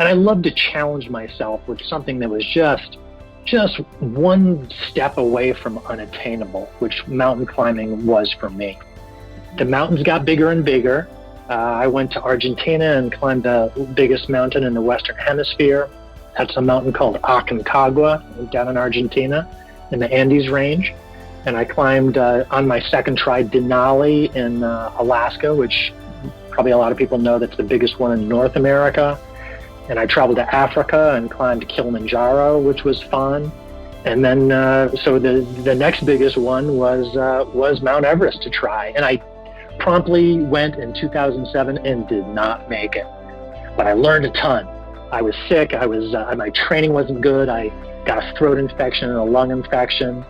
And I love to challenge myself with something that was just one step away from unattainable, which mountain climbing was for me. The mountains got bigger and bigger. I went to Argentina and climbed the biggest mountain in the Western Hemisphere. That's a mountain called Aconcagua down in Argentina in the Andes range. And I climbed on my second try Denali in Alaska, which probably a lot of people know that's the biggest one in North America. And I traveled to Africa and climbed Kilimanjaro, which was fun. And then, so the next biggest one was Mount Everest to try. And I promptly went in 2007 and did not make it. But I learned a ton. I was sick. My training wasn't good. I got a throat infection and a lung infection.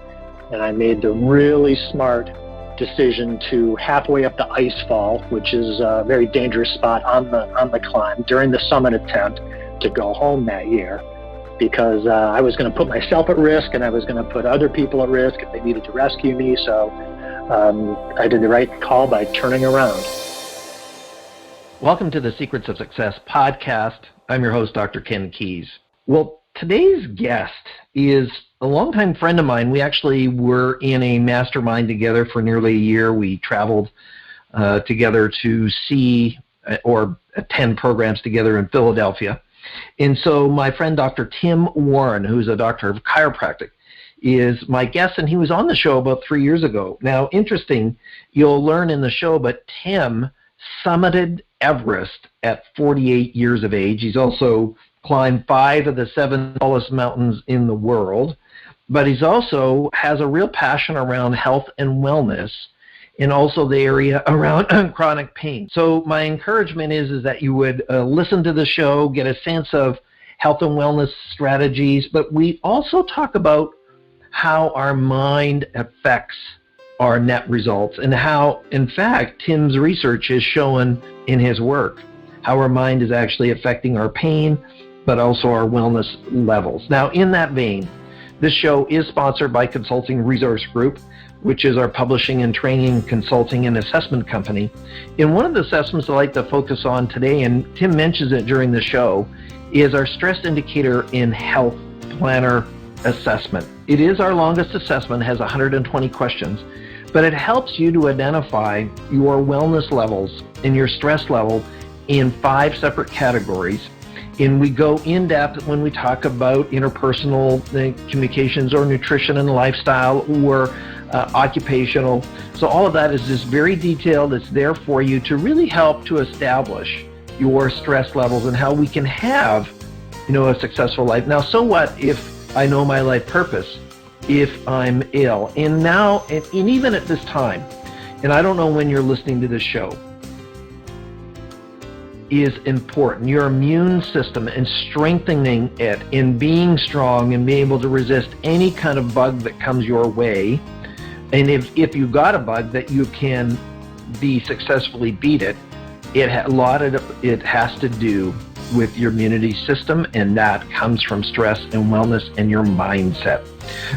And I made the really smart decision to halfway up the ice fall, which is a very dangerous spot on the climb during the summit attempt, to go home that year, because I was going to put myself at risk and I was going to put other people at risk if they needed to rescue me. So I did the right call by turning around. Welcome to the Secrets of Success podcast. I'm your host, Dr. Ken Keyes. Well, today's guest is a longtime friend of mine. We actually were in a mastermind together for nearly a year. We traveled together to see or attend programs together in Philadelphia. And so my friend, Dr. Tim Warren, who's a doctor of chiropractic, is my guest, and he was on the show about 3 years ago. Now, interesting, you'll learn in the show, but Tim summited Everest at 48 years of age. He's also climbed 5 of the 7 tallest mountains in the world, but he's also has a real passion around health and wellness, and also the area around chronic pain. So my encouragement is that you would listen to the show, get a sense of health and wellness strategies, but we also talk about how our mind affects our net results, and how, in fact, Tim's research has shown in his work how our mind is actually affecting our pain, but also our wellness levels. Now, in that vein, this show is sponsored by Consulting Resource Group, which is our publishing and training, consulting, and assessment company. And one of the assessments I'd like to focus on today, and Tim mentions it during the show, is our stress indicator in health planner assessment. It is our longest assessment, has 120 questions, but it helps you to identify your wellness levels and your stress level in 5 separate categories. And we go in depth when we talk about interpersonal communications or nutrition and lifestyle or occupational. So all of that is just very detailed. It's there for you to really help to establish your stress levels and how we can have, a successful life. Now, so what if I know my life purpose, if I'm ill? And now, and even at this time, and I don't know when you're listening to this show, is important. Your immune system and strengthening it in being strong and being able to resist any kind of bug that comes your way. And if you've got a bug that you can successfully beat it, it has to do with your immunity system, and that comes from stress and wellness and your mindset.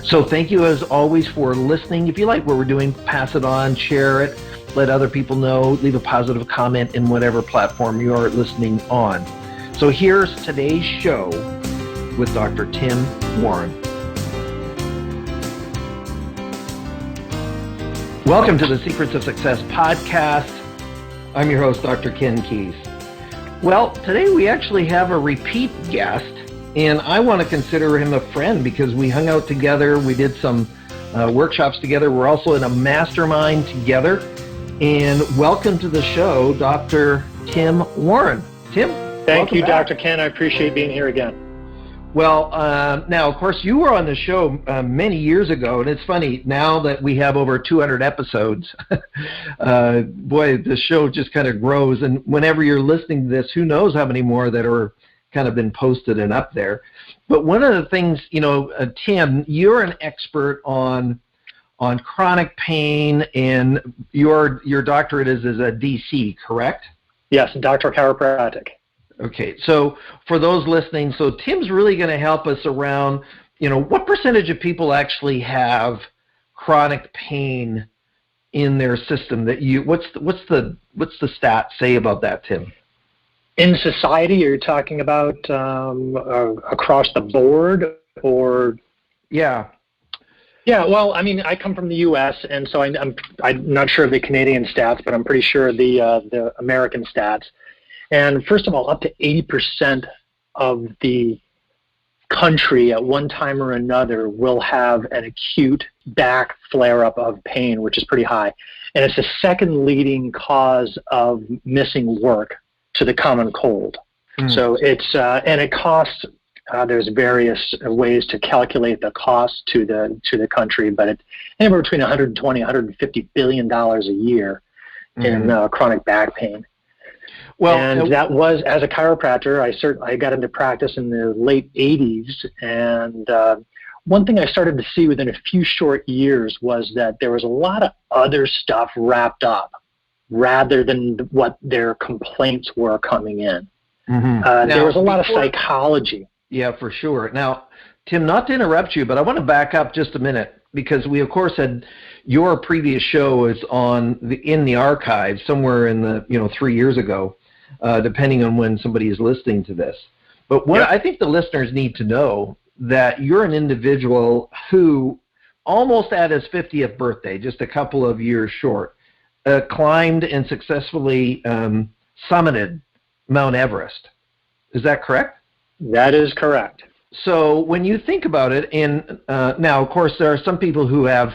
So thank you as always for listening. If you like what we're doing, pass it on, share it. Let other people know, leave a positive comment in whatever platform you're listening on. So here's today's show with Dr. Tim Warren. Welcome to the Secrets of Success podcast. I'm your host, Dr. Ken Keyes. Well, today we actually have a repeat guest, and I want to consider him a friend because we hung out together. We did some workshops together. We're also in a mastermind together. And welcome to the show, Dr. Tim Warren. Tim, thank you, back. Dr. Ken. I appreciate being here again. Well, now, of course, you were on the show many years ago, and it's funny, now that we have over 200 episodes, boy, the show just kind of grows, and whenever you're listening to this, who knows how many more that are kind of been posted and up there. But one of the things, Tim, you're an expert on chronic pain, and your doctorate is as a DC, correct? Yes, Doctor of Chiropractic. Okay, so for those listening, so Tim's really going to help us around, what percentage of people actually have chronic pain in their system? What's the stat say about that, Tim? In society, are you talking about across the board, or? Yeah. Yeah, well, I mean, I come from the U.S., and so I'm not sure of the Canadian stats, but I'm pretty sure of the American stats. And first of all, up to 80% of the country at one time or another will have an acute back flare-up of pain, which is pretty high. And it's the second leading cause of missing work to the common cold. So it's, and it costs, there's various ways to calculate the cost to the country, but it's anywhere between 120, 150 billion dollars a year in chronic back pain. Well, and that was, as a chiropractor, I got into practice in the late 80s, and one thing I started to see within a few short years was that there was a lot of other stuff wrapped up rather than what their complaints were coming in. There was a lot of psychology. Yeah, for sure. Now, Tim, not to interrupt you, but I want to back up just a minute, because we, of course, had your previous show is in the archive somewhere in the 3 years ago, depending on when somebody is listening to this. But what I think the listeners need to know, that you're an individual who, almost at his 50th birthday, just a couple of years short, climbed and successfully summited Mount Everest. Is that correct? That is correct. So when you think about it, and now, of course, there are some people who have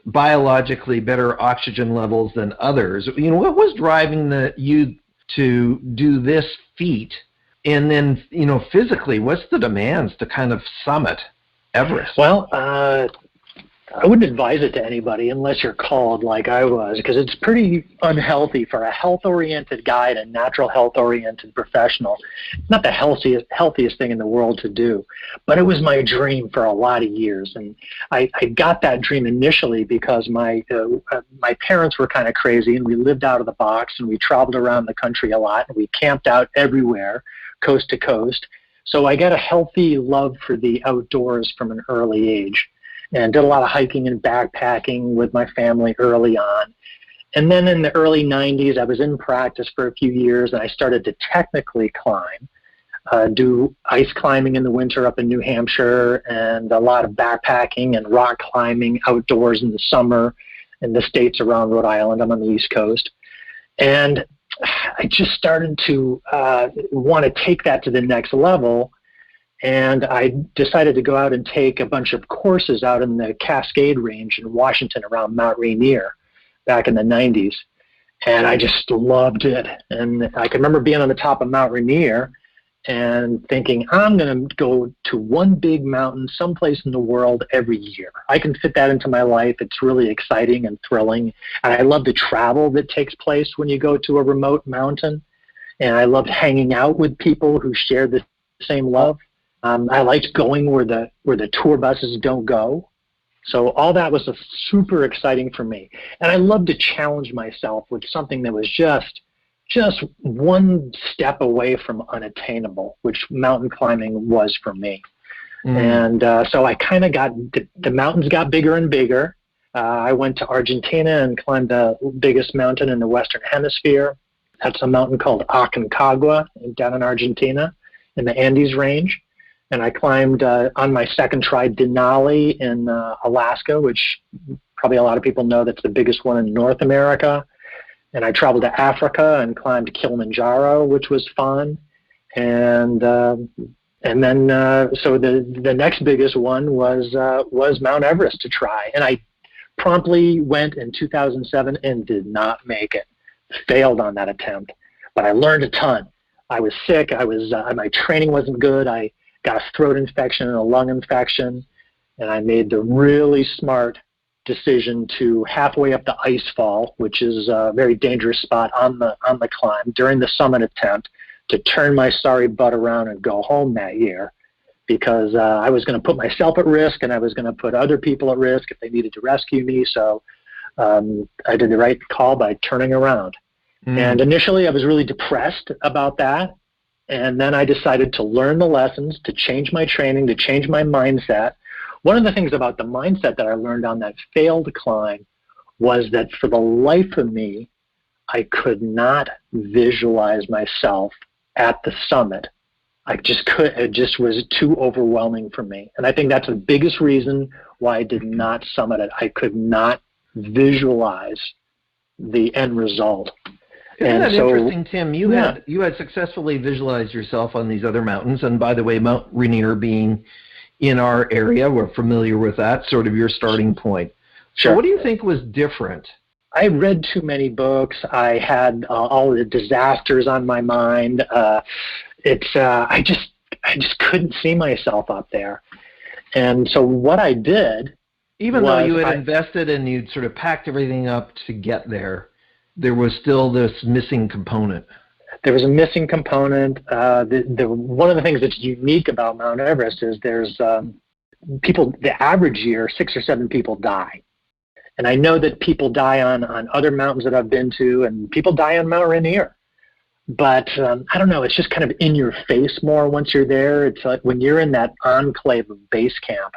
biologically better oxygen levels than others. What was driving you to do this feat? And then, physically, what's the demands to kind of summit Everest? Well, I wouldn't advise it to anybody unless you're called like I was, because it's pretty unhealthy for a health-oriented guy and a natural health-oriented professional. Not the healthiest thing in the world to do, but it was my dream for a lot of years. And I got that dream initially because my parents were kind of crazy, and we lived out of the box, and we traveled around the country a lot, and we camped out everywhere, coast to coast. So I got a healthy love for the outdoors from an early age, and did a lot of hiking and backpacking with my family early on. And then in the early 90s, I was in practice for a few years, and I started to technically climb, do ice climbing in the winter up in New Hampshire, and a lot of backpacking and rock climbing outdoors in the summer in the states around Rhode Island. I'm on the East Coast. And I just started to want to take that to the next level. And I decided to go out and take a bunch of courses out in the Cascade Range in Washington around Mount Rainier back in the 90s. And I just loved it. And I can remember being on the top of Mount Rainier and thinking, I'm going to go to one big mountain someplace in the world every year. I can fit that into my life. It's really exciting and thrilling. And I love the travel that takes place when you go to a remote mountain. And I loved hanging out with people who share the same love. I liked going where the tour buses don't go. So all that was super exciting for me. And I loved to challenge myself with something that was just one step away from unattainable, which mountain climbing was for me. And so I kind of the mountains got bigger and bigger. I went to Argentina and climbed the biggest mountain in the Western Hemisphere. That's a mountain called Aconcagua down in Argentina in the Andes range. And I climbed on my second try Denali in Alaska, which probably a lot of people know that's the biggest one in North America. And I traveled to Africa and climbed Kilimanjaro, which was fun. And then so the next biggest one was Mount Everest to try. And I promptly went in 2007 and did not make it. Failed on that attempt, but I learned a ton. I was sick. My training wasn't good. I got a throat infection and a lung infection, and I made the really smart decision to halfway up the ice fall, which is a very dangerous spot on the climb during the summit attempt, to turn my sorry butt around and go home that year, because I was going to put myself at risk and I was going to put other people at risk if they needed to rescue me. So I did the right call by turning around. And initially I was really depressed about that. And then I decided to learn the lessons, to change my training, to change my mindset. One of the things about the mindset that I learned on that failed climb was that for the life of me, I could not visualize myself at the summit. It just was too overwhelming for me. And I think that's the biggest reason why I did not summit it. I could not visualize the end result. Isn't that interesting, Tim? You had successfully visualized yourself on these other mountains. And by the way, Mount Rainier being in our area, we're familiar with that, sort of your starting point. Sure. So what do you think was different? I read too many books. I had all the disasters on my mind. I just couldn't see myself up there. And so what I did, even though you had invested and you'd sort of packed everything up to get there, there was still this missing component. There was a missing component. One of the things that's unique about Mount Everest is there's people, the average year, 6 or 7 people die. And I know that people die on other mountains that I've been to, and people die on Mount Rainier. But I don't know, it's just kind of in your face more once you're there. It's like when you're in that enclave of base camp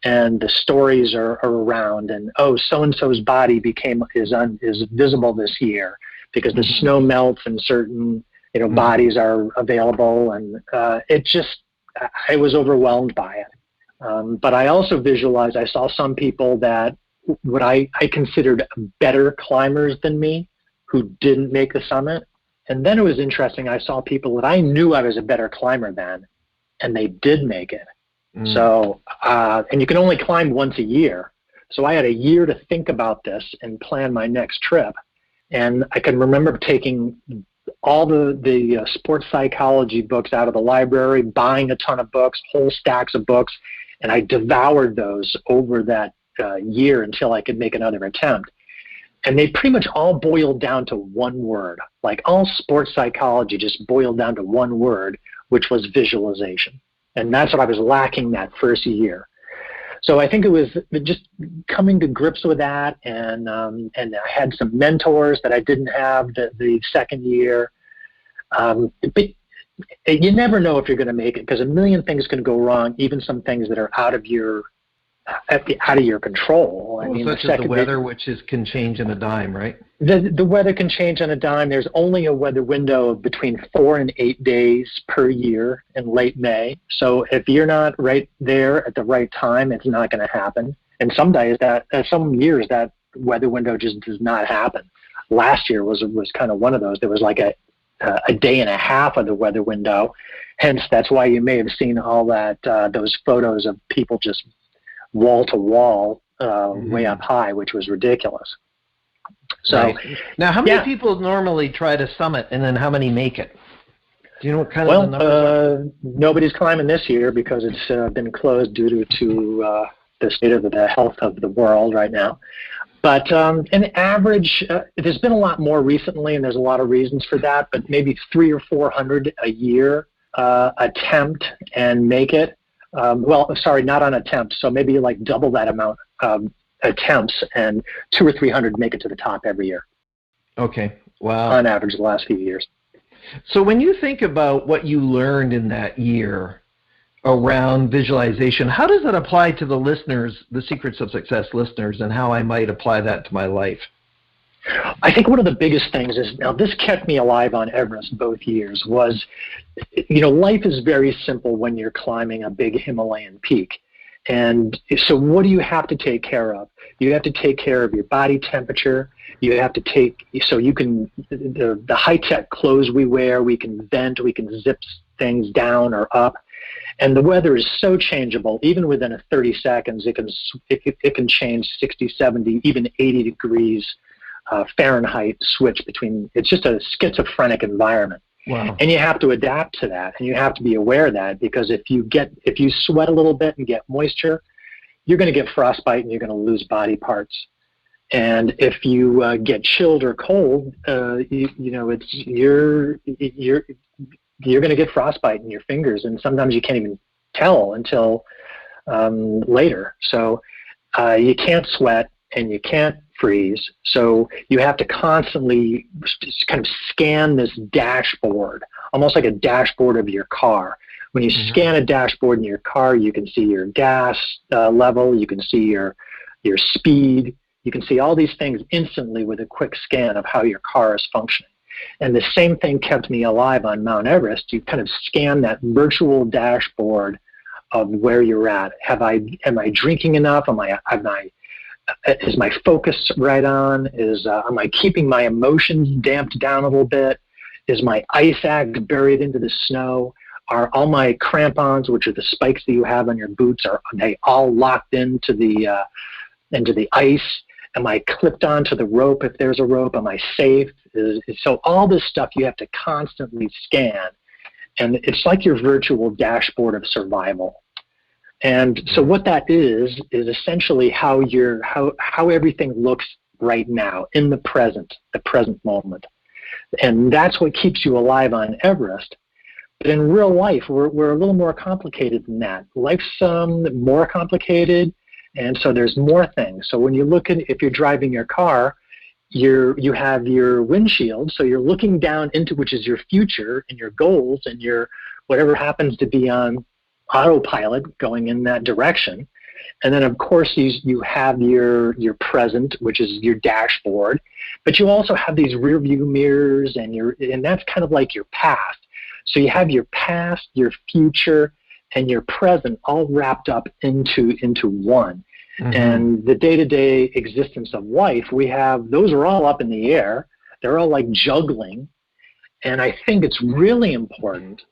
and the stories are around, and so-and-so's body is visible this year because the snow melts and certain bodies are available. And I was overwhelmed by it. But I also visualized, I saw some people that what I considered better climbers than me who didn't make the summit. And then it was interesting. I saw people that I knew I was a better climber than, and they did make it. So, and you can only climb once a year. So I had a year to think about this and plan my next trip. And I can remember taking all the sports psychology books out of the library, buying a ton of books, whole stacks of books, and I devoured those over that year until I could make another attempt. And they pretty much all boiled down to one word. Like all sports psychology just boiled down to one word, which was visualization. And that's what I was lacking that first year. So I think it was just coming to grips with that, and I had some mentors that I didn't have the second year. But you never know if you're going to make it, because a million things can go wrong, even some things that are out of your control. I mean, such as the weather, which can change in a dime, right? The weather can change on a dime. There's only a weather window of between 4 and 8 days per year in late May. So if you're not right there at the right time, it's not going to happen. And some years that weather window just does not happen. Last year was kind of one of those. There was like a day and a half of the weather window. Hence, that's why you may have seen all that those photos of people just wall to wall, way up high, which was ridiculous. So right. Now, how many people normally try to summit, and then how many make it? Do you know what kind of the numbers are? Nobody's climbing this year because it's been closed due to the state of the health of the world right now. But an average, there's been a lot more recently, and there's a lot of reasons for that. But maybe 300 or 400 a year attempt and make it. Not on attempt. So maybe like double that amount of attempts, and 200 or 300 make it to the top every year. Okay. Wow. On average, the last few years. So when you think about what you learned in that year around visualization, how does that apply to the listeners, the Secrets of Success listeners, and how I might apply that to my life? I think one of the biggest things is, now this kept me alive on Everest both years, was, life is very simple when you're climbing a big Himalayan peak. And so what do you have to take care of? You have to take care of your body temperature. You have to the high-tech clothes we wear, we can vent, we can zip things down or up. And the weather is so changeable. Even within 30 seconds, it can change 60, 70, even 80 degrees Fahrenheit switch between. It's just a schizophrenic environment. Wow. And you have to adapt to that, and you have to be aware of that, because if you sweat a little bit and get moisture, you're going to get frostbite and you're going to lose body parts. And if you get chilled or cold, you're going to get frostbite in your fingers, and sometimes you can't even tell until later. So you can't sweat and you can't freeze. So you have to constantly kind of scan this dashboard, almost like a dashboard of your car. When you scan a dashboard in your car, you can see your gas level, you can see your speed, you can see all these things instantly with a quick scan of how your car is functioning. And the same thing kept me alive on Mount Everest. You kind of scan that virtual dashboard of where you're at. Am I drinking enough? Is my focus right on? Am I keeping my emotions damped down a little bit? Is my ice axe buried into the snow? Are all my crampons, which are the spikes that you have on your boots, are they all locked into the ice? Am I clipped onto the rope if there's a rope? Am I safe? So all this stuff you have to constantly scan. And it's like your virtual dashboard of survival. And so what that is essentially how everything looks right now in the present moment. And that's what keeps you alive on Everest. But in real life, we're a little more complicated than that. Life's more complicated, and so there's more things. So when you look at, if you're driving your car, you have your windshield, so you're looking down into, which is your future and your goals and your whatever happens to be on autopilot going in that direction. And then of course you have your present, which is your dashboard, but you also have these rear view mirrors and that's kind of like your past. So you have your past, your future, and your present all wrapped up into one. Mm-hmm. And the day-to-day existence of life, those are all up in the air. They're all like juggling. And I think it's really important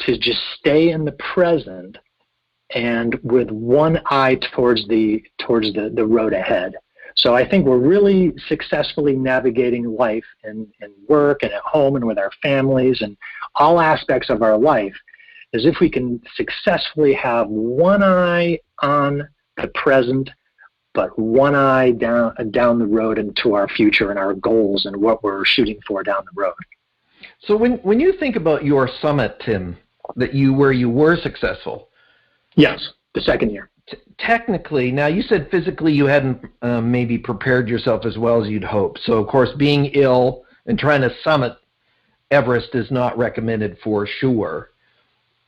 to just stay in the present and with one eye towards the road ahead. So I think we're really successfully navigating life in work and at home and with our families and all aspects of our life, is if we can successfully have one eye on the present, but one eye down the road into our future and our goals and what we're shooting for down the road. So when you think about your summit, Tim, where you were successful. Yes, the second year. Technically, now you said physically you hadn't maybe prepared yourself as well as you'd hoped. So, of course, being ill and trying to summit Everest is not recommended for sure.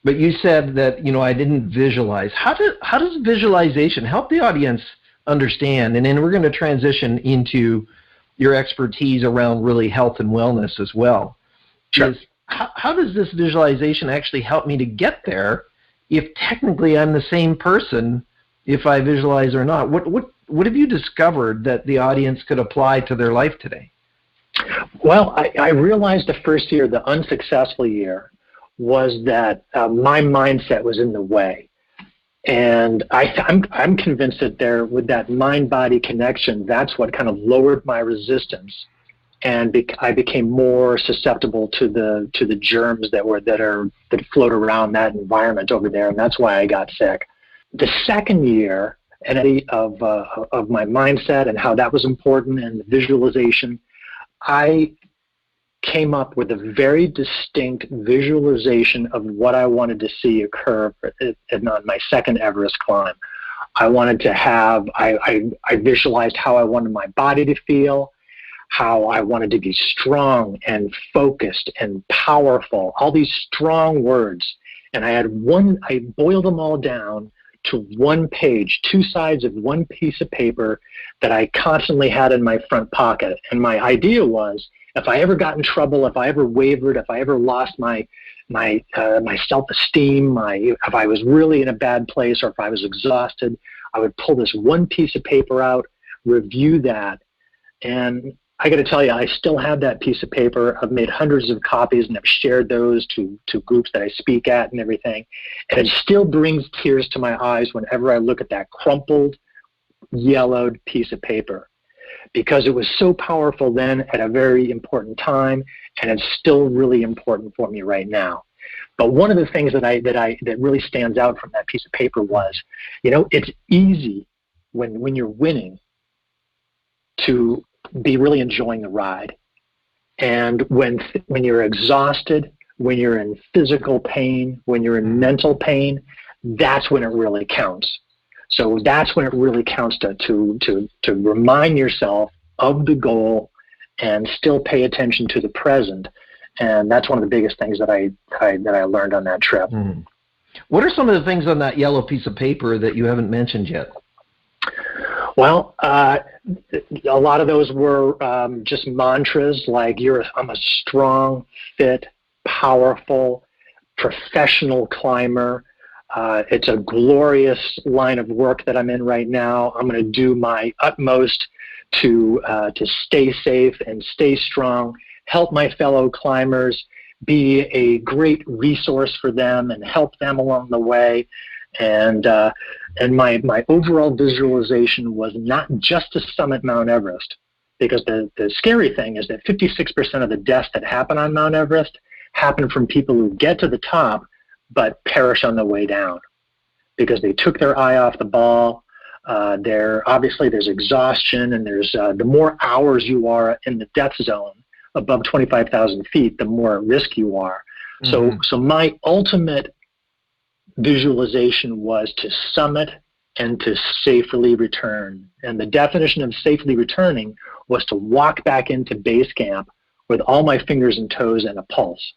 But you said that, I didn't visualize. How does visualization help the audience understand? And then we're going to transition into your expertise around really health and wellness as well. Sure. How does this visualization actually help me to get there if technically I'm the same person if I visualize or not? What have you discovered that the audience could apply to their life today? Well, I realized the first year, the unsuccessful year, was that my mindset was in the way. And I'm convinced that with that mind-body connection, that's what kind of lowered my resistance. And I became more susceptible to the germs that float around that environment over there, and that's why I got sick. The second year, of my mindset and how that was important and the visualization, I came up with a very distinct visualization of what I wanted to see occur on my second Everest climb. I wanted to have, I visualized how I wanted my body to feel, how I wanted to be strong and focused and powerful, all these strong words. And I boiled them all down to one page, two sides of one piece of paper that I constantly had in my front pocket. And my idea was, if I ever got in trouble, if I ever wavered, if I ever lost my self-esteem, if I was really in a bad place or if I was exhausted, I would pull this one piece of paper out, review that, and I got to tell you, I still have that piece of paper. I've made hundreds of copies and I've shared those to groups that I speak at and everything. And it still brings tears to my eyes whenever I look at that crumpled, yellowed piece of paper, because it was so powerful then at a very important time, and it's still really important for me right now. But one of the things that really stands out from that piece of paper was, it's easy when you're winning to be really enjoying the ride. And when you're exhausted, when you're in physical pain, when you're in mental pain, that's when it really counts. So that's when it really counts to remind yourself of the goal and still pay attention to the present. And that's one of the biggest things that I learned on that trip. What are some of the things on that yellow piece of paper that you haven't mentioned yet? Well, a lot of those were just mantras like I'm a strong, fit, powerful, professional climber. It's a glorious line of work that I'm in right now. I'm going to do my utmost to stay safe and stay strong, help my fellow climbers, be a great resource for them and help them along the way. And my overall visualization was not just to summit Mount Everest, because the scary thing is that 56% of the deaths that happen on Mount Everest happen from people who get to the top but perish on the way down because they took their eye off the ball. Obviously there's exhaustion, and there's the more hours you are in the death zone above 25,000 feet, the more at risk you are. Mm-hmm. So my ultimate visualization was to summit and to safely return. And the definition of safely returning was to walk back into base camp with all my fingers and toes and a pulse.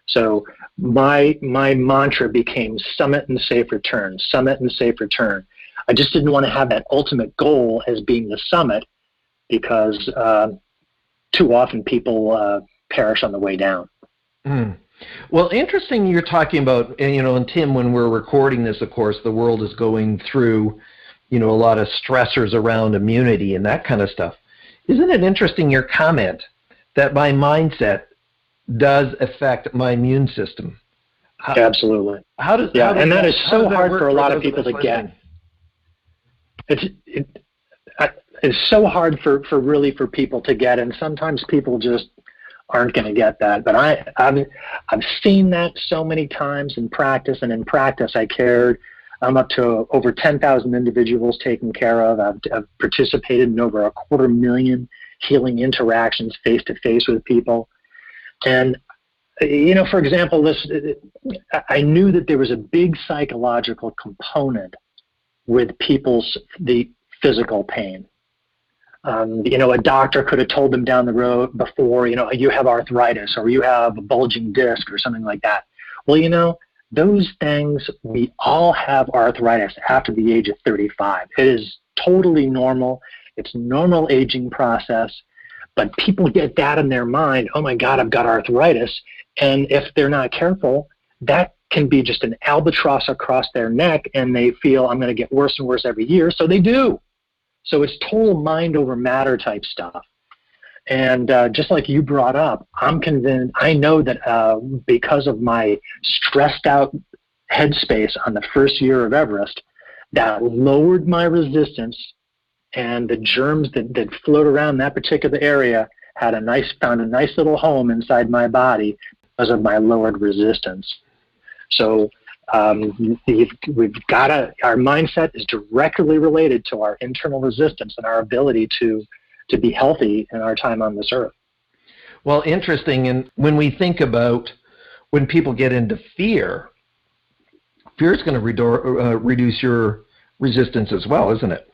So my mantra became summit and safe return, summit and safe return. I just didn't want to have that ultimate goal as being the summit, because too often people perish on the way down. Mm. Well, interesting you're talking about, and Tim, when we're recording this, of course, the world is going through, a lot of stressors around immunity and that kind of stuff. Isn't it interesting, your comment, that my mindset does affect my immune system? Absolutely. That is so hard for a lot of people to get. It's so hard for people to get, and sometimes people just aren't going to get that. But I've seen that so many times in practice, and in practice I'm up to over 10,000 individuals taken care of. I've participated in over 250,000 healing interactions face-to-face with people. And, for example, I knew that there was a big psychological component with the physical pain. A doctor could have told them down the road before, you have arthritis or you have a bulging disc or something like that. Well, those things, we all have arthritis after the age of 35. It is totally normal. It's a normal aging process. But people get that in their mind, oh my God, I've got arthritis. And if they're not careful, that can be just an albatross across their neck, and they feel I'm going to get worse and worse every year. So they do. So it's total mind over matter type stuff. And just like you brought up, I'm convinced, I know that because of my stressed out headspace on the first year of Everest, that lowered my resistance, and the germs that float around that particular area found a nice little home inside my body because of my lowered resistance. So our mindset is directly related to our internal resistance and our ability to be healthy in our time on this earth. Well, interesting. And when we think about when people get into fear is going to reduce your resistance as well, isn't it?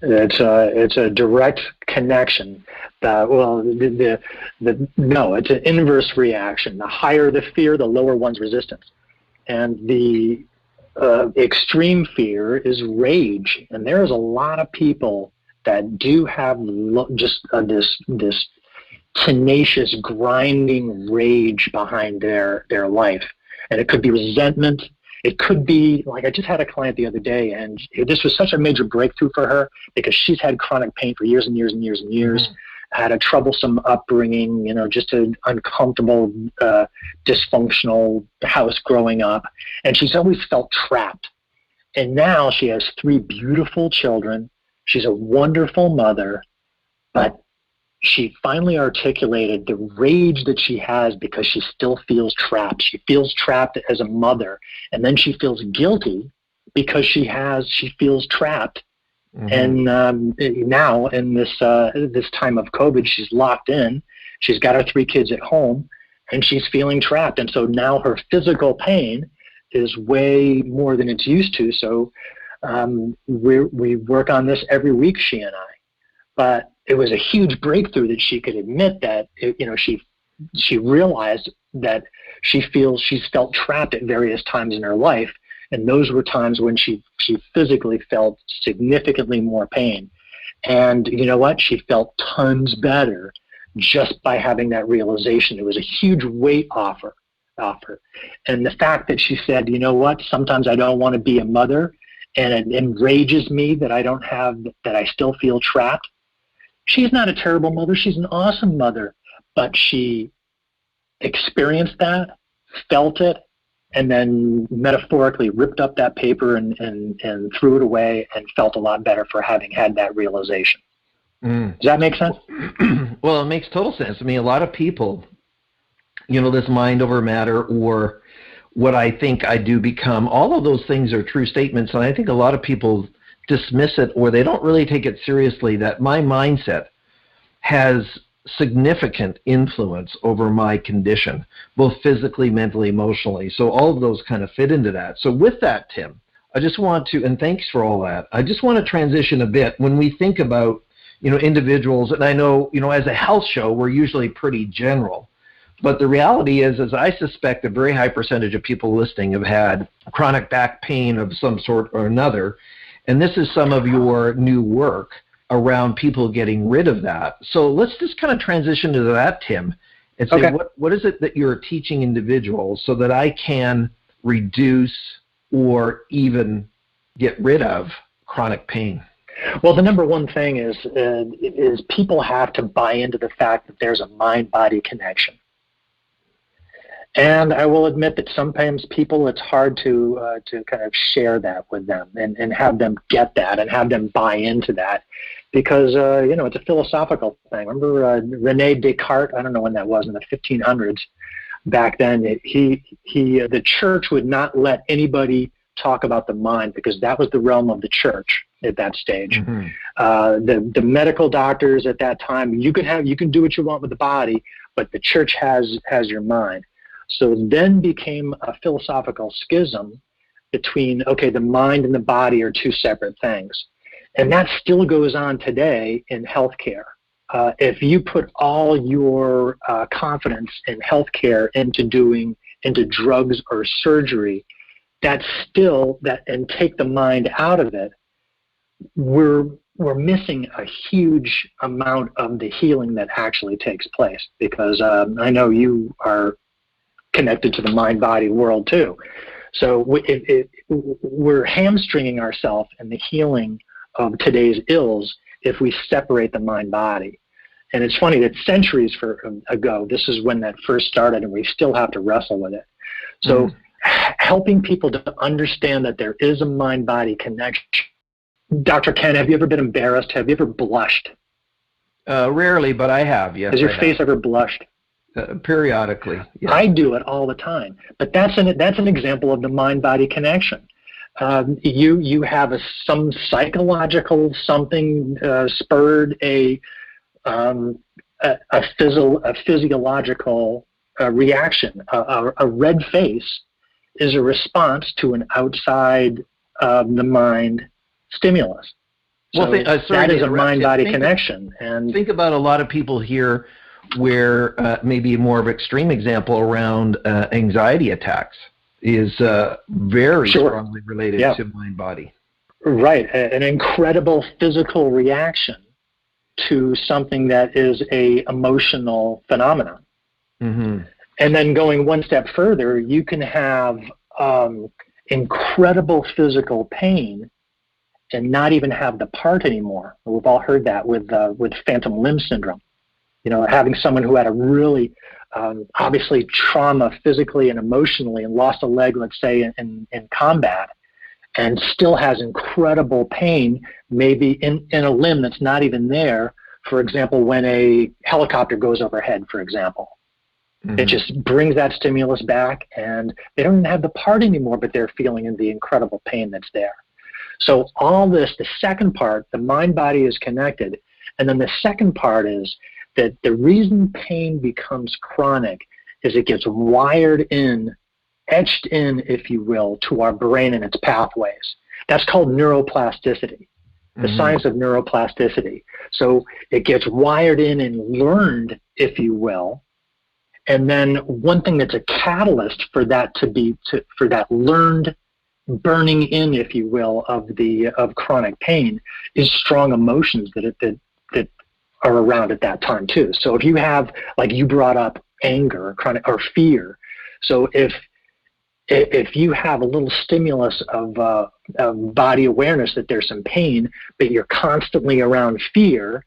It's a direct connection. No, it's an inverse reaction. The higher the fear, the lower one's resistance. And the extreme fear is rage. And there's a lot of people that do have this tenacious, grinding rage behind their life. And it could be resentment. It could be, like, I just had a client the other day, and this was such a major breakthrough for her because she's had chronic pain for years and years and years and years. Mm-hmm. Had a troublesome upbringing, just an uncomfortable, dysfunctional house growing up. And she's always felt trapped. And now she has 3 beautiful children. She's a wonderful mother, but she finally articulated the rage that she has because she still feels trapped. She feels trapped as a mother, and then she feels guilty because she feels trapped. Mm-hmm. And now in this time of COVID, she's locked in. She's got her 3 kids at home, and she's feeling trapped. And so now her physical pain is way more than it's used to. So we work on this every week, she and I. But it was a huge breakthrough that she could admit that, she realized that she's felt trapped at various times in her life. And those were times when she physically felt significantly more pain. And you know what? She felt tons better just by having that realization. It was a huge weight off her. And the fact that she said, you know what? Sometimes I don't want to be a mother, and it enrages me that I still feel trapped. She's not a terrible mother. She's an awesome mother. But she experienced that, felt it, and then metaphorically ripped up that paper and threw it away and felt a lot better for having had that realization. Does that make sense? Well, it makes total sense. I mean, a lot of people, this mind over matter, or what I think I do become, all of those things are true statements. And I think a lot of people dismiss it, or they don't really take it seriously, that my mindset has significant influence over my condition, both physically, mentally, emotionally. So all of those kind of fit into that. So with that, Tim, I just want to, and thanks for all that, I just want to transition a bit. When we think about, individuals, and I know, as a health show, we're usually pretty general, but the reality is I suspect a very high percentage of people listening have had chronic back pain of some sort or another, and this is some of your new work around people getting rid of that. So let's just kind of transition to that, Tim, and say, okay, what is it that you're teaching individuals so that I can reduce or even get rid of chronic pain? Well, the number one thing is people have to buy into the fact that there's a mind-body connection. And I will admit that sometimes people, it's hard to kind of share that with them and have them get that and have them buy into that, because it's a philosophical thing. Remember René Descartes? I don't know when that was, in the 1500s. Back then, the church would not let anybody talk about the mind, because that was the realm of the church at that stage. Mm-hmm. The medical doctors at that time, you can do what you want with the body, but the church has your mind. So then became a philosophical schism between, okay, the mind and the body are two separate things. And that still goes on today in healthcare. If you put all your confidence in healthcare into drugs or surgery, and take the mind out of it, we're missing a huge amount of the healing that actually takes place. Because I know you are connected to the mind-body world too. So we're hamstringing ourselves in the healing of today's ills if we separate the mind-body. And it's funny that centuries ago, this is when that first started, and we still have to wrestle with it. So helping people to understand that there is a mind-body connection. Dr. Ken, have you ever been embarrassed? Have you ever blushed? Rarely, but I have, yes. Has your face ever blushed? Periodically. Yes. I do it all the time. But that's an example of the mind-body connection. You have some psychological something spurred a physiological reaction. A red face is a response to an outside the mind stimulus. So that is a mind-body connection. And think about a lot of people here where maybe a more of an extreme example around anxiety attacks is very strongly related to mind-body. Right, an incredible physical reaction to something that is a emotional phenomenon. Mm-hmm. And then going one step further, you can have incredible physical pain and not even have the part anymore. We've all heard that with phantom limb syndrome. Having someone who had a really obviously trauma physically and emotionally and lost a leg, let's say, in combat, and still has incredible pain, maybe in a limb that's not even there. For example, when a helicopter goes overhead, for example. Mm-hmm. It just brings that stimulus back, and they don't even have the part anymore, but they're feeling the incredible pain that's there. So all this, the second part, the mind-body is connected, and then the second part is that the reason pain becomes chronic is it gets wired in, etched in, if you will, to our brain and its pathways. That's called neuroplasticity, the science of neuroplasticity. So it gets wired in and learned, if you will. And then one thing that's a catalyst for that for that learned burning in, if you will, of chronic pain is strong emotions that are around at that time too. So if you have, like you brought up, anger, chronic or fear, so if you have a little stimulus of body awareness that there's some pain, but you're constantly around fear,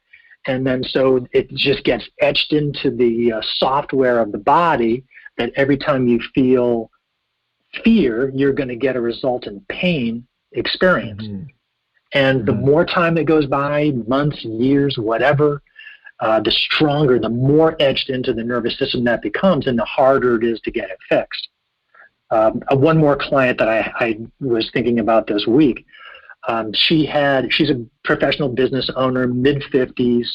and then so it just gets etched into the software of the body that every time you feel fear, you're going to get a resultant pain experience. Mm-hmm. And the more time that goes by, months, years, whatever, the stronger, the more etched into the nervous system that becomes, and the harder it is to get it fixed. One more client that I was thinking about this week, she's a professional business owner, mid-50s.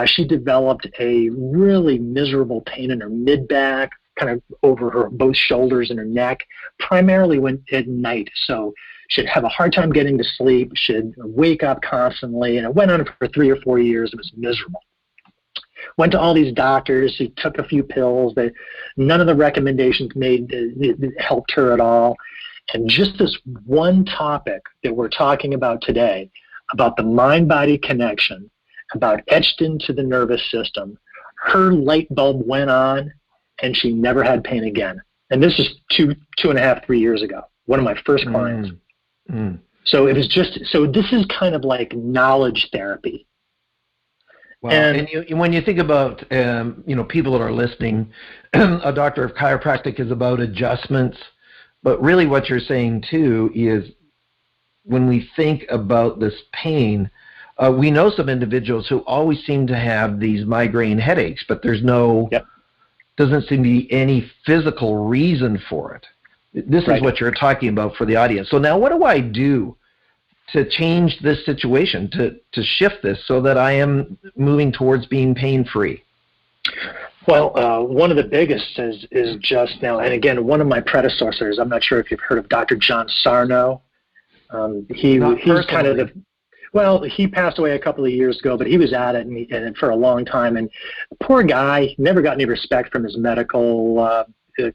She developed a really miserable pain in her mid-back, kind of over her both shoulders and her neck, primarily when at night. So she'd have a hard time getting to sleep. She'd wake up constantly, and it went on for 3 or 4 years. It was miserable. Went to all these doctors. She took a few pills. None of the recommendations helped her at all. And just this one topic that we're talking about today, about the mind-body connection, about etched into the nervous system, her light bulb went on, and she never had pain again. And this is 2.5, 3 years ago. One of my first clients. Mm. So it was this is kind of like knowledge therapy. Wow. And when you think about, people that are listening, a doctor of chiropractic is about adjustments, but really what you're saying too is when we think about this pain, we know some individuals who always seem to have these migraine headaches, but there's doesn't seem to be any physical reason for it. This is what you're talking about for the audience. So now what do I do to change this situation, to shift this so that I am moving towards being pain-free? Well, one of the biggest is just now, and again, one of my predecessors, I'm not sure if you've heard of Dr. John Sarno. He's kind of he passed away a couple of years ago, but he was at it and for a long time. And poor guy, never got any respect from his medical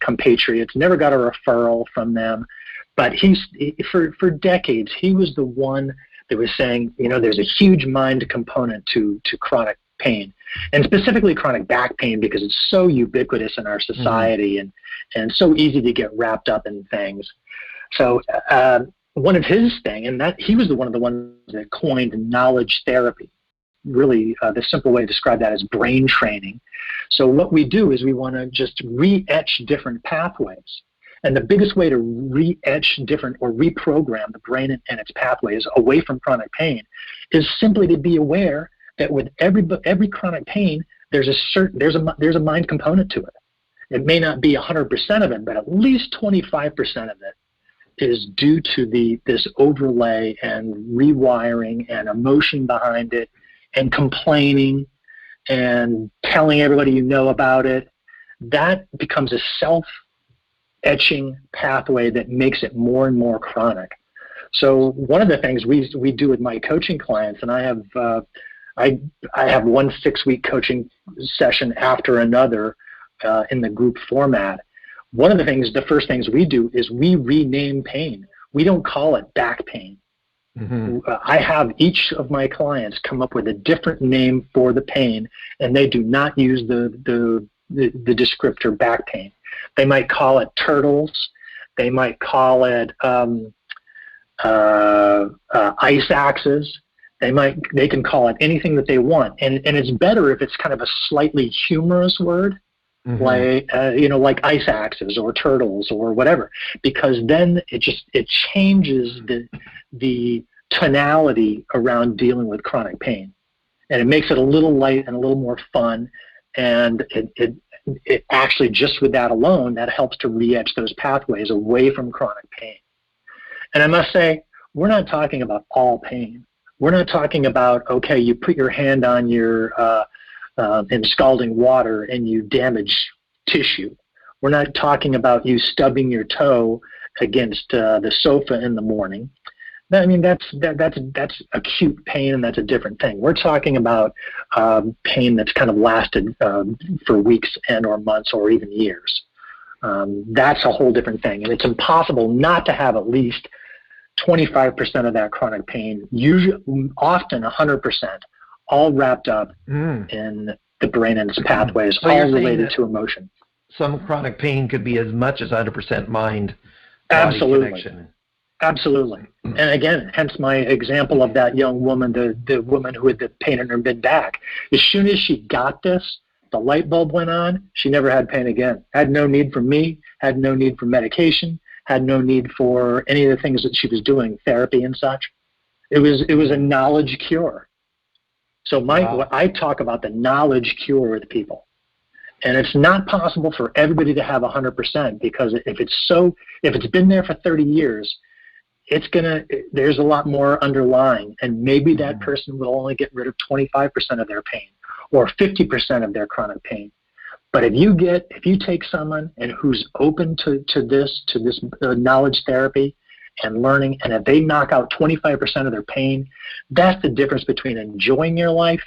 compatriots, never got a referral from them. But for decades, he was the one that was saying, there's a huge mind component to chronic pain, and specifically chronic back pain, because it's so ubiquitous in our society and so easy to get wrapped up in things. So one of his thing, and that he was one of the ones that coined knowledge therapy. Really, the simple way to describe that is brain training. So what we do is we want to just re-etch different pathways. And the biggest way to re-etch different or reprogram the brain and its pathways away from chronic pain is simply to be aware that with every chronic pain, there's a mind component to it. It may not be 100% of it, but at least 25% of it is due to this overlay and rewiring and emotion behind it and complaining and telling everybody you know about it. That becomes a self-etching pathway that makes it more and more chronic. So one of the things we do with my coaching clients, and I have one 6-week coaching session after another in the group format. One of the first things we do is we rename pain. We don't call it back pain. Mm-hmm. I have each of my clients come up with a different name for the pain, and they do not use the descriptor back pain. They might call it turtles. They might call it ice axes. They can call it anything that they want, and it's better if it's kind of a slightly humorous word. Mm-hmm. Like ice axes or turtles or whatever, because then it changes the tonality around dealing with chronic pain, and it makes it a little light and a little more fun, and it actually, just with that alone, that helps to re-etch those pathways away from chronic pain. And I must say, we're not talking about all pain. We're not talking about, okay, you put your hand on your in scalding water and you damage tissue. We're not talking about you stubbing your toe against the sofa in the morning. I mean, that's acute pain, and that's a different thing. We're talking about pain that's kind of lasted for weeks and or months or even years. That's a whole different thing, and it's impossible not to have at least 25% of that chronic pain, usually, often 100%, all wrapped up in the brain and its pathways, so all related to emotion. Some chronic pain could be as much as 100% mind-body connection. Absolutely. And again, hence my example of that young woman, the woman who had the pain in her mid-back. As soon as she got this, the light bulb went on, she never had pain again. Had no need for me, had no need for medication, had no need for any of the things that she was doing, therapy and such. It was a knowledge cure. So what I talk about the knowledge cure with people. And it's not possible for everybody to have 100%, because if it's been there for 30 years, there's a lot more underlying, and maybe that person will only get rid of 25% of their pain or 50% of their chronic pain. But if you take someone and who's open to this knowledge therapy and learning, and if they knock out 25% of their pain, that's the difference between enjoying your life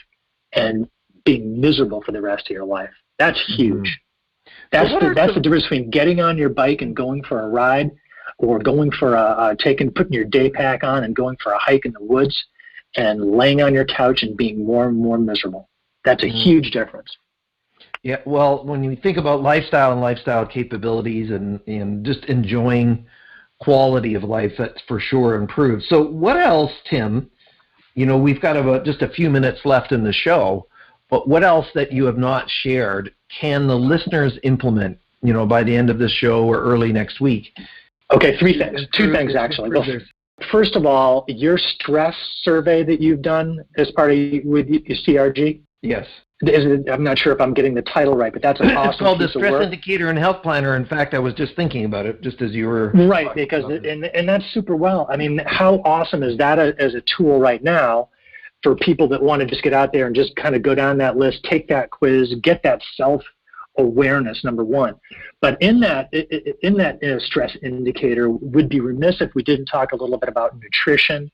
and being miserable for the rest of your life. That's huge. That's the difference between getting on your bike and going for a ride, or going for putting your day pack on and going for a hike in the woods, and laying on your couch and being more and more miserable. That's a huge difference. Yeah, well, when you think about lifestyle and lifestyle capabilities and just enjoying quality of life, that's for sure improved. So what else, Tim? We've got about just a few minutes left in the show, but what else that you have not shared can the listeners implement, by the end of this show or early next week? Okay, two things actually. Well, first of all, your stress survey that you've done as part of with your CRG. Yes. I'm not sure if I'm getting the title right, but that's an awesome. It's called the piece of Stress work. Indicator and Health Planner. In fact, I was just thinking about it just as you were right, because and that's super well. I mean, how awesome is that as a tool right now for people that want to just get out there and just kind of go down that list, take that quiz, get that self-awareness, number one. But in that stress indicator, would be remiss if we didn't talk a little bit about nutrition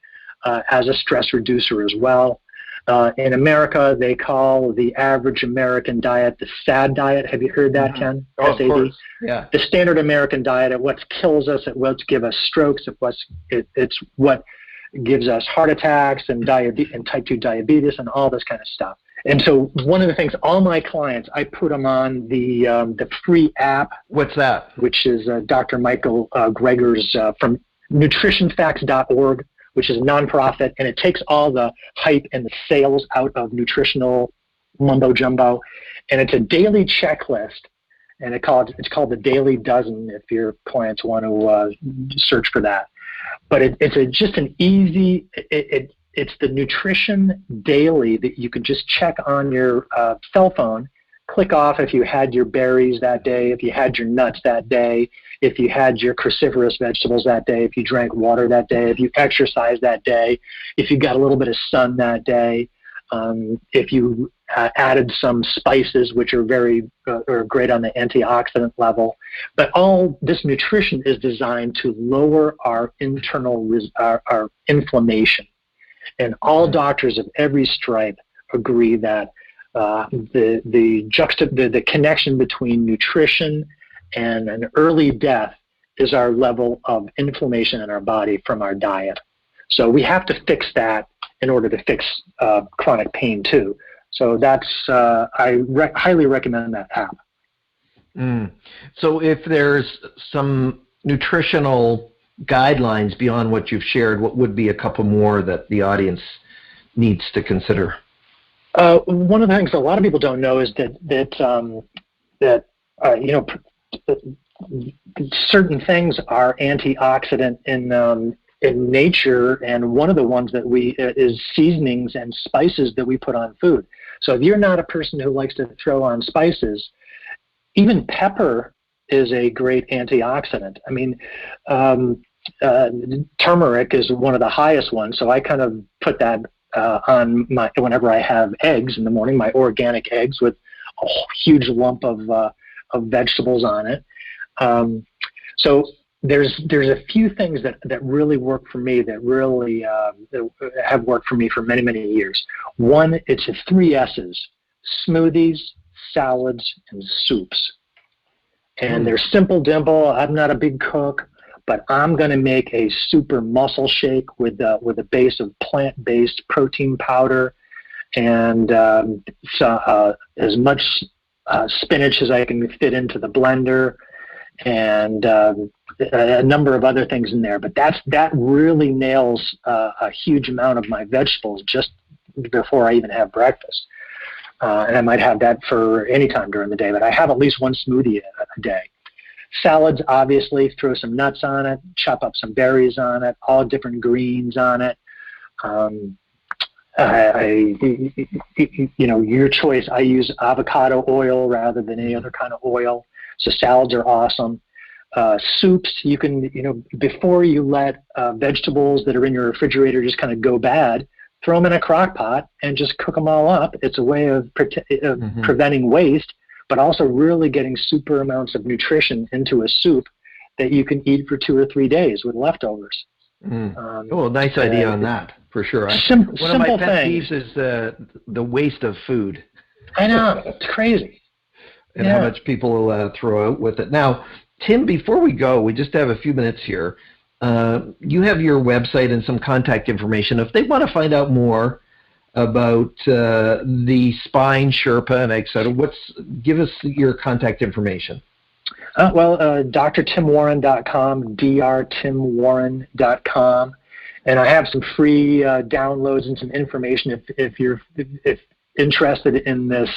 as a stress reducer as well. In America, they call the average American diet the SAD diet. Have you heard that, Ken? Oh, of SAD. course. Yeah. The standard American diet, at what kills us, at what gives us strokes, it's what gives us heart attacks and diabetes and type 2 diabetes and all this kind of stuff. And so one of the things, all my clients, I put them on the free app. What's that? Which is Dr. Michael Greger's from nutritionfacts.org, which is a nonprofit, and it takes all the hype and the sales out of nutritional mumbo jumbo, and it's a daily checklist, and it's called the Daily Dozen if your clients want to search for that. But it's just an easy. It's the nutrition daily that you can just check on your cell phone. Click off if you had your berries that day, if you had your nuts that day, if you had your cruciferous vegetables that day, if you drank water that day, if you exercised that day, if you got a little bit of sun that day, if you added some spices, which are are great on the antioxidant level. But all this nutrition is designed to lower our internal our inflammation. And all doctors of every stripe agree that the connection between nutrition and an early death is our level of inflammation in our body from our diet. So we have to fix that in order to fix chronic pain too. So that's I highly recommend that app. So if there's some nutritional guidelines beyond what you've shared, what would be a couple more that the audience needs to consider? One of the things a lot of people don't know is that certain things are antioxidant in nature, and one of the ones that is seasonings and spices that we put on food. So if you're not a person who likes to throw on spices, even pepper is a great antioxidant. I mean, turmeric is one of the highest ones, so I kind of put that on whenever I have eggs in the morning, my organic eggs with a huge lump of vegetables on it. So there's a few things that really work for me, that really have worked for me for many, many years. One, it's the 3 S's: smoothies, salads, and soups. And they're simple, dimple. I'm not a big cook, but I'm going to make a super muscle shake with a base of plant-based protein powder and as much spinach as I can fit into the blender, and a number of other things in there. But that really nails a huge amount of my vegetables just before I even have breakfast. And I might have that for any time during the day, but I have at least one smoothie a day. Salads, obviously, throw some nuts on it, chop up some berries on it, all different greens on it. Your choice. I use avocado oil rather than any other kind of oil. So salads are awesome. Soups, you can, before you let vegetables that are in your refrigerator just kind of go bad, throw them in a crock pot and just cook them all up. It's a way of preventing waste, but also really getting super amounts of nutrition into a soup that you can eat for 2 or 3 days with leftovers. Nice idea on that, for sure. One of my pet peeves is the waste of food. I know, it's crazy. And how much people throw out with it. Now, Tim, before we go, we just have a few minutes here. You have your website and some contact information. If they want to find out more about the Spine Sherpa and et cetera, give us your contact information. drtimwarren.com, drtimwarren.com, and I have some free downloads and some information if you're interested in this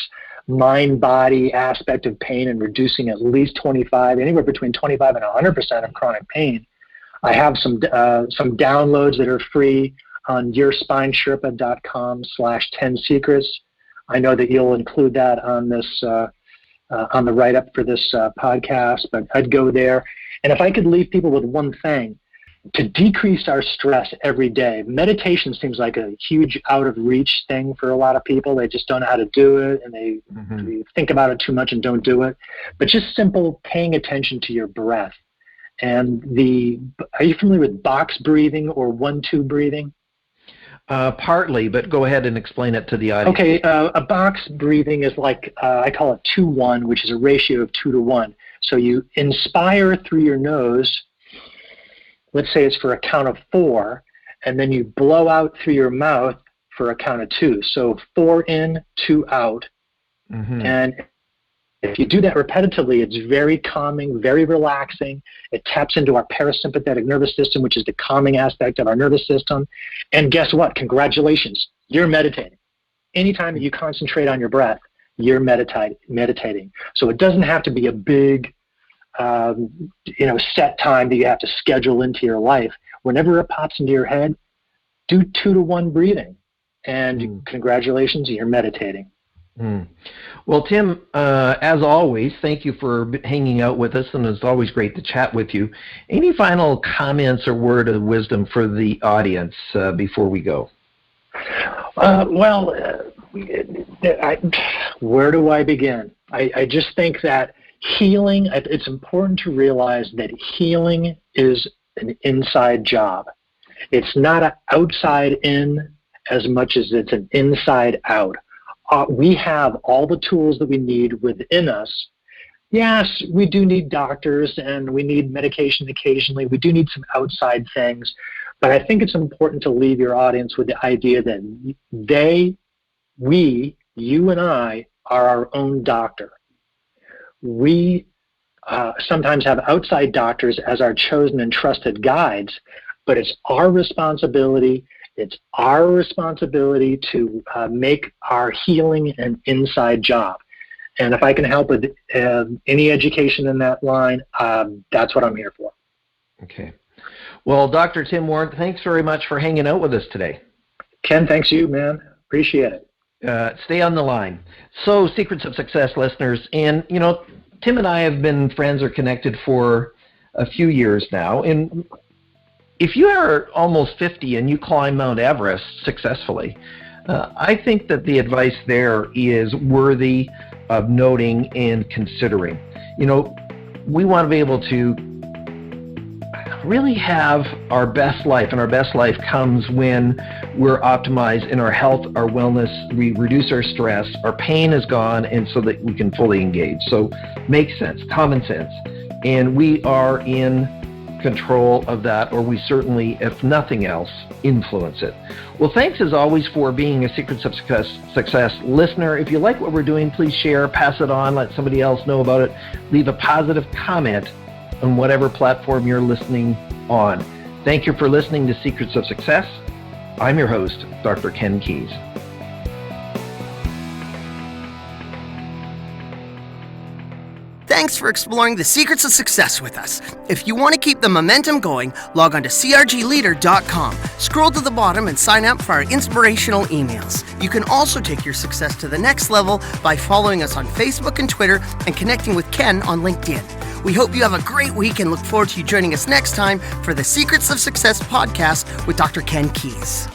mind-body aspect of pain and reducing at least anywhere between 25 and 100% of chronic pain. I have some downloads that are free on yourspinesherpa.com/10secrets. I know that you'll include that on this on the write-up for this podcast, but I'd go there. And if I could leave people with one thing, to decrease our stress every day. Meditation seems like a huge out-of-reach thing for a lot of people. They just don't know how to do it, and they think about it too much and don't do it. But just simple paying attention to your breath. And are you familiar with box breathing or 1-2 breathing? Partly, but go ahead and explain it to the audience. Okay, a box breathing is like, I call it 2-1, which is a ratio of 2 to 1. So you inspire through your nose, let's say it's for a count of 4, and then you blow out through your mouth for a count of 2. So 4 in, 2 out. And if you do that repetitively, it's very calming, very relaxing. It taps into our parasympathetic nervous system, which is the calming aspect of our nervous system. And guess what? Congratulations, you're meditating. Anytime that you concentrate on your breath, you're meditating. So it doesn't have to be a big set time that you have to schedule into your life. Whenever it pops into your head, do 2 to 1 breathing, and congratulations, you're meditating. Well, Tim, as always, thank you for hanging out with us, and it's always great to chat with you. Any final comments or word of wisdom for the audience before we go? Where do I begin? I just think that healing, it's important to realize that healing is an inside job. It's not an outside in as much as it's an inside out. We have all the tools that we need within us. Yes, we do need doctors and we need medication occasionally. We do need some outside things. But I think it's important to leave your audience with the idea that you and I are our own doctor. We sometimes have outside doctors as our chosen and trusted guides, but it's our responsibility. It's our responsibility to make our healing an inside job. And if I can help with any education in that line, that's what I'm here for. Okay. Well, Dr. Tim Warren, thanks very much for hanging out with us today. Ken, thanks you, man. Appreciate it. Stay on the line. So, Secrets of Success listeners, and, Tim and I have been friends or connected for a few years now, and if you are almost 50 and you climb Mount Everest successfully, I think that the advice there is worthy of noting and considering. We want to be able to really have our best life, and our best life comes when we're optimized in our health, our wellness, we reduce our stress, our pain is gone, and so that we can fully engage. So makes sense, common sense. And we are in control of that, or we certainly, if nothing else, influence it. Well, thanks as always for being a Secrets of Success listener. If you like what we're doing, please share, pass it on, let somebody else know about it. Leave a positive comment on whatever platform you're listening on. Thank you for listening to Secrets of Success. I'm your host, Dr. Ken Keys. Thanks for exploring the secrets of success with us. If you want to keep the momentum going, log on to crgleader.com. Scroll to the bottom and sign up for our inspirational emails. You can also take your success to the next level by following us on Facebook and Twitter and connecting with Ken on LinkedIn. We hope you have a great week and look forward to you joining us next time for the Secrets of Success podcast with Dr. Ken Keys.